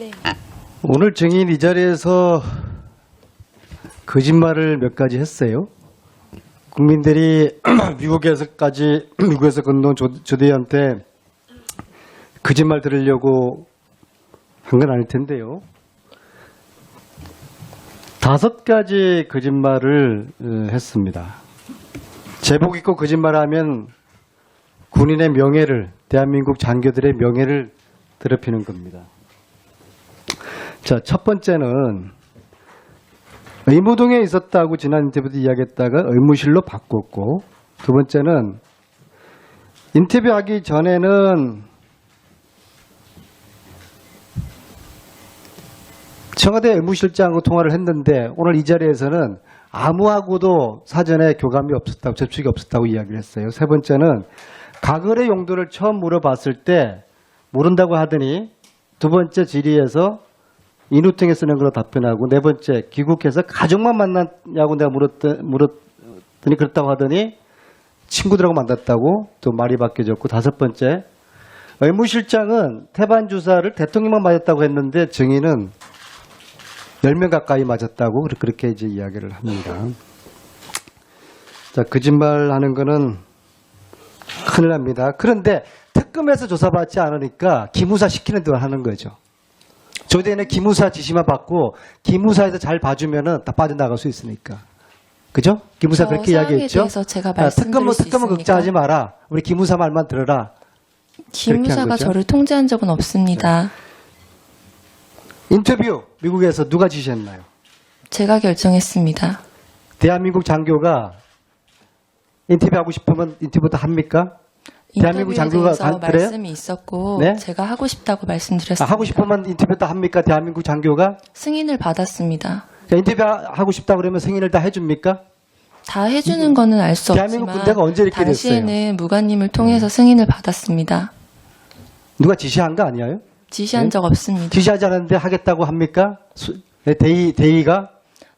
네. 오늘 증인 이 자리에서 거짓말을 몇 가지 했어요. 국민들이 미국에서 건너온 조대희한테 거짓말 들으려고 한 건 아닐 텐데요. 5가지 거짓말을 했습니다. 제복 입고 거짓말하면 군인의 명예를, 대한민국 장교들의 명예를 더럽히는 겁니다. 자, 첫 번째는 의무동에 있었다고 지난 인터뷰도 이야기했다가 의무실로 바꿨고, 두 번째는 인터뷰하기 전에는 청와대 의무실장하고 통화를 했는데 오늘 이 자리에서는 아무하고도 사전에 교감이 없었다고, 접촉이 없었다고 이야기를 했어요. 세 번째는 가거래 용도를 처음 물어봤을 때 모른다고 하더니 두 번째 질의에서 인후통에 쓰는 걸로 답변하고, 네 번째 귀국해서 가족만 만났냐고 내가 물었더니 그렇다고 하더니 친구들하고 만났다고 또 말이 바뀌어졌고, 다섯 번째 의무실장은 태반 주사를 대통령만 맞았다고 했는데 증인은 10명 가까이 맞았다고 그렇게 이제 이야기를 합니다. 자, 거짓말 하는 거는 큰일 납니다. 그런데 특검에서 조사받지 않으니까 기무사 시키는 대로 하는 거죠. 조대는 기무사 지시만 받고 기무사에서 잘 봐주면은 다 빠져나갈 수 있으니까. 그죠? 기무사 그렇게 이야기했죠? 제가 말씀드릴 수 특검은 있습니까? 걱정하지 마라. 우리 기무사 말만 들어라. 기무사가 저를 통제한 적은 없습니다. 인터뷰 미국에서 누가 지시했나요? 제가 결정했습니다. 대한민국 장교가 인터뷰하고 싶으면 인터뷰도 합니까? 대한민국 인터뷰에 장교가 대해서 그래요? 말씀이 있었고 네? 제가 하고 싶다고 말씀드렸습니다. 하고 싶으면 인터뷰도 합니까? 대한민국 장교가? 승인을 받았습니다. 인터뷰하고 싶다 그러면 승인을 다 해줍니까? 다 해주는 거는 알 수 대한민국 없지만 군대가 언제 이렇게 당시에는 무관님을 통해서 승인을 받았습니다. 누가 지시한 거 아니에요? 지시한 네? 적 없습니다. 지시하지 않았는데 하겠다고 합니까? 대의가?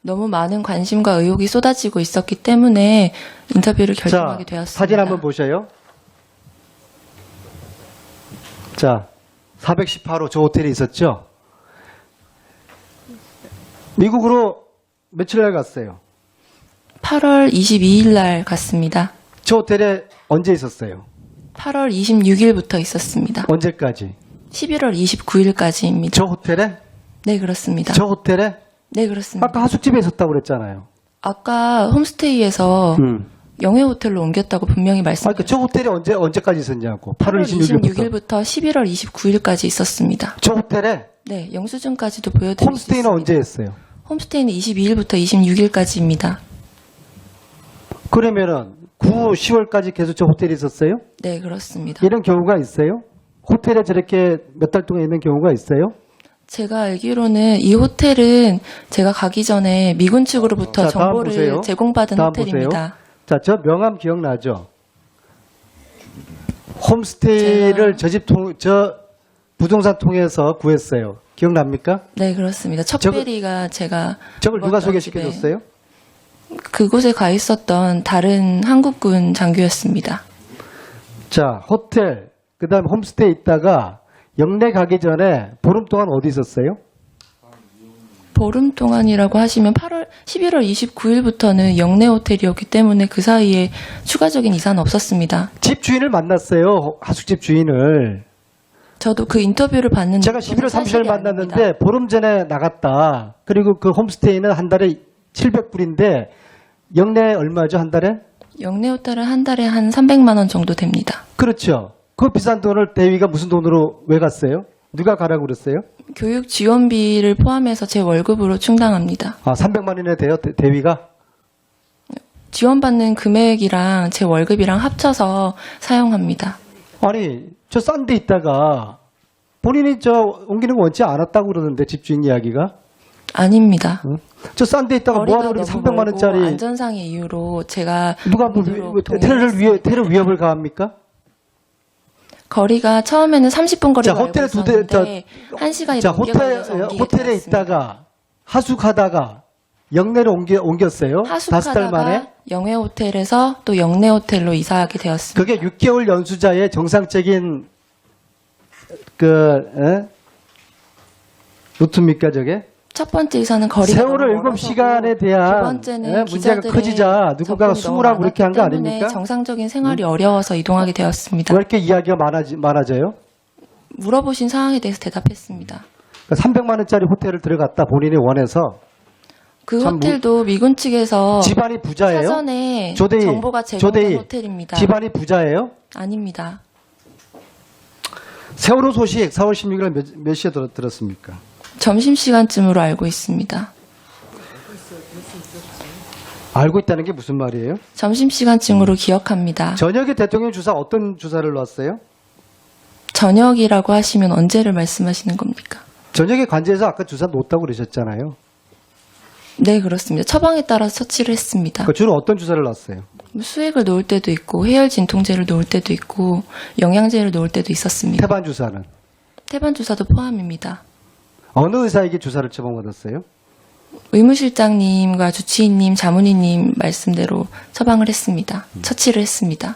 너무 많은 관심과 의혹이 쏟아지고 있었기 때문에 인터뷰를 결정하게 되었습니다. 사진 한번 보셔요. 자, 418호 저 호텔에 있었죠? 미국으로 며칠 날 갔어요? 8월 22일 날 갔습니다. 저 호텔에 언제 있었어요? 8월 26일부터 있었습니다. 언제까지? 11월 29일까지입니다. 저 호텔에? 네, 그렇습니다. 저 호텔에? 네, 그렇습니다. 아까 하숙집에 있었다고 그랬잖아요. 아까 홈스테이에서 영해 호텔로 옮겼다고 분명히 말씀드렸습니다. 저 호텔에 언제까지 있었냐고. 8월 26일부터 11월 29일까지 있었습니다. 저 호텔에? 네, 영수증까지도 보여드릴 수 홈스테이는 있습니다. 언제 했어요? 홈스테이는 22일부터 26일까지입니다. 그러면은 9, 10월까지 계속 저 호텔에 있었어요? 네, 그렇습니다. 이런 경우가 있어요? 호텔에 저렇게 몇 달 동안 있는 경우가 있어요? 제가 알기로는 이 호텔은 제가 가기 전에 미군 측으로부터 자, 다음 보세요. 정보를 제공받은 다음 호텔입니다. 자, 저 명함 기억나죠? 홈스테이를 저 부동산 통해서 구했어요. 기억납니까? 네, 그렇습니다. 척베리가 제가 저걸 누가 묵었던 소개시켜줬어요? 집에 그곳에 가 있었던 다른 한국군 장교였습니다. 자, 호텔, 그 다음에 홈스테이 있다가 영내 가기 전에 보름 동안 어디 있었어요? 보름 동안이라고 하시면 11월 29일부터는 영내 호텔이었기 때문에 그 사이에 추가적인 이사는 없었습니다. 집 주인을 만났어요. 하숙집 주인을. 저도 그 인터뷰를 봤는데 제가 11월 30일 만났는데 보름 전에 나갔다. 그리고 그 홈스테이는 한 달에 700불인데 영내 얼마죠, 한 달에? 영내 호텔은 한 달에 한 300만 원 정도 됩니다. 그렇죠. 그 비싼 돈을 대위가 무슨 돈으로 왜 갔어요? 누가 가라고 그랬어요? 교육 지원비를 포함해서 제 월급으로 충당합니다. 아, 300만 원이나 돼요, 대위가? 지원받는 금액이랑 제 월급이랑 합쳐서 사용합니다. 아니, 저 싼 데 있다가 본인이 저 옮기는 거 원치 않았다고 그러는데 집주인 이야기가? 아닙니다. 저 싼 데 있다가 뭐하러 그렇게 300만 원짜리 안전상의 이유로 제가 누가 뭐 테러 위협을 가합니까? 거리가 처음에는 30분 거리가 자, 호텔에 있었는데 1시간이 자, 넘겨서 옮기게 호텔에 되었습니다. 있다가 하숙하다가 영내로 옮겼어요. 5달 만에. 하숙하다가 영해 호텔에서 또 영내 호텔로 이사하게 되었습니다. 그게 6개월 연수자의 정상적인 루트입니까 저게? 첫 번째 의사는 거리가 세월호 너무 7시간에 대한 두 번째는 문제가 기자들의 커지자 누군가가 접근이 숨으라고 너무 그렇게 한 거 많았기 때문에 아닙니까? 정상적인 생활이 어려워서 이동하게 되었습니다. 왜 이렇게 이야기가 많아져요? 물어보신 사항에 대해서 대답했습니다. 그러니까 300만 원짜리 호텔을 들어갔다 본인이 원해서 그 참 호텔도 미군 측에서 집안이 부자예요? 사전에 조대희, 정보가 제공된 조대희, 호텔입니다. 집안이 부자예요? 아닙니다. 세월호 소식 4월 16일 몇 시에 들었습니까? 점심시간쯤으로 알고 있습니다. 알고 있다는 게 무슨 말이에요? 점심시간쯤으로 기억합니다. 저녁에 대통령 주사 어떤 주사를 놨어요? 저녁이라고 하시면 언제를 말씀하시는 겁니까? 저녁에 관제에서 아까 주사 놓았다고 그러셨잖아요. 네, 그렇습니다. 처방에 따라서 처치를 했습니다. 그 주로 어떤 주사를 놨어요? 수액을 놓을 때도 있고 해열 진통제를 놓을 때도 있고 영양제를 놓을 때도 있었습니다. 태반 주사는? 태반 주사도 포함입니다. 어느 의사에게 주사를 처방받았어요? 의무실장님과 주치의님, 자문의님 말씀대로 처방을 했습니다. 처치를 했습니다.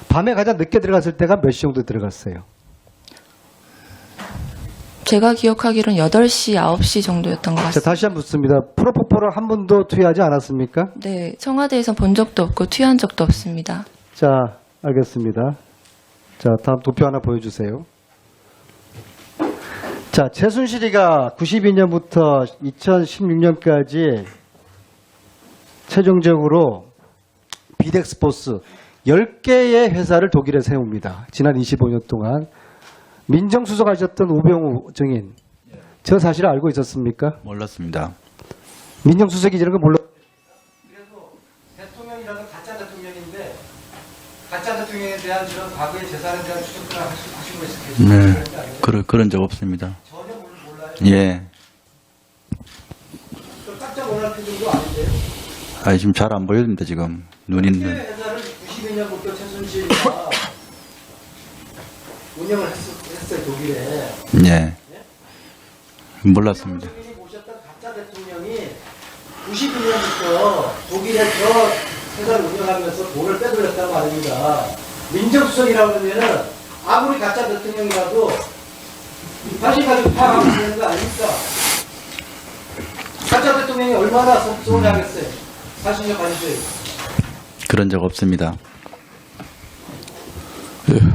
밤에 가장 늦게 들어갔을 때가 몇 시 정도 들어갔어요? 제가 기억하기로는 8시, 9시 정도였던 것 자, 같습니다. 다시 한번 묻습니다. 프로포폴을 한 번도 투여하지 않았습니까? 네, 청와대에선 본 적도 없고 투여한 적도 없습니다. 자, 알겠습니다. 자, 다음 도표 하나 보여주세요. 자, 최순실이가 92년부터 2016년까지 최종적으로 비덱스포스 10개의 회사를 독일에 세웁니다. 지난 25년 동안. 민정수석 하셨던 우병우 증인, 저 사실 알고 있었습니까? 몰랐습니다. 민정수석이 이런 거 몰랐. 그래서 대통령이라는 가짜 대통령인데 가짜 대통령에 대한 그런 과거의 재산에 대한 추적을 하시고 있어요. 네, 그런 적 없습니다. 전혀 몰라요. 예. 깜짝 놀랄 표정도 아닌데요. 아, 지금 잘 안 보여집니다, 지금. 눈 있는. 회사를 92년부터 최순실이가 운영을 했어요, 독일에. 예. 몰랐습니다. 최순실이 모셨던 가짜 대통령이 92년부터 독일에 저 회사를 운영하면서 돈을 빼돌렸다고 합니다. 민정수석이라고 하면은 아무리 가짜 대통령이라도 사실 가지고 파악하면 되는 거 아닙니까? 가짜 대통령이 얼마나 서운하겠어요. 사실력 가지고요. 그런 적 없습니다.